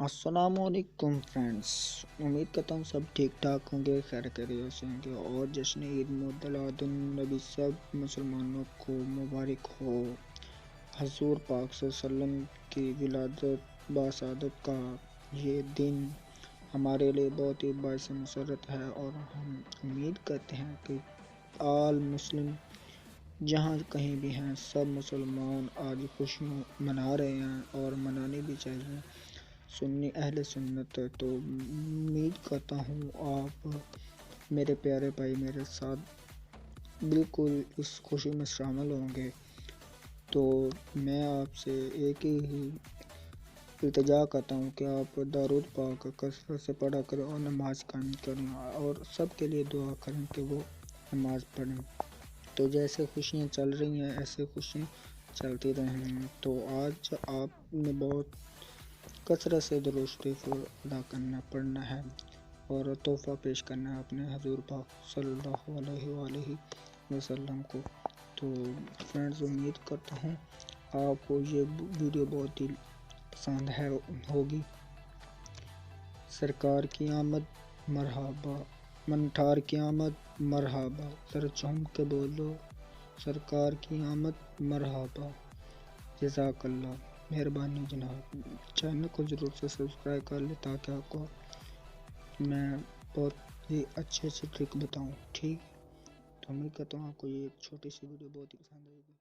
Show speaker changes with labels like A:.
A: अस्सलामुअलैकुम फ्रेंड्स, उम्मीद करता हूँ सब ठीक ठाक होंगे, खैर खैरियत से होंगे। और जश्न ईद मिलादुन्नबी सब मुसलमानों को मुबारक हो। हजूर पाक सल्लल्लाहु अलैहि वसल्लम की विलादत बासादत का ये दिन हमारे लिए बहुत ही बाइस मसरत है और हम उम्मीद करते हैं कि आल मुस्लिम जहाँ कहीं भी हैं सब मुसलमान आज खुशियाँ मना रहे हैं और मनानी भी चाहिए। सुन्नी अहले सुन्नत है तो उम्मीद करता हूँ आप मेरे प्यारे भाई मेरे साथ बिल्कुल इस खुशी में शामिल होंगे। तो मैं आपसे एक ही इल्तिजा करता हूँ कि आप दरूद पाक कसरत से पढ़ा करें और नमाज कायम करें और सब के लिए दुआ करें कि वो नमाज पढ़ें। तो जैसे खुशियाँ चल रही हैं ऐसे खुशियाँ चलती रहें। तो आज आपने बहुत कसरत से दुरूद शरीफ अदा करना पड़ना है और तोहफ़ा पेश करना है अपने हजूर पाक सल्लल्लाहु अलैहि वसल्लम को। तो फ्रेंड्स, उम्मीद करता हूँ आपको ये वीडियो बहुत ही पसंद है होगी। सरकार की आमद मरहबा, मनठार की आमद मरहबा, सर झूम के बोलो सरकार की आमद मरहबा। जज़ाकल्लाह, मेहरबानी जनाब। चैनल को ज़रूर से सब्सक्राइब कर ले ताकि आपको मैं बहुत ही अच्छे ट्रिक बताऊं। ठीक, तो उम्मीद करता हूँ आपको ये छोटी सी वीडियो बहुत ही पसंद आएगी।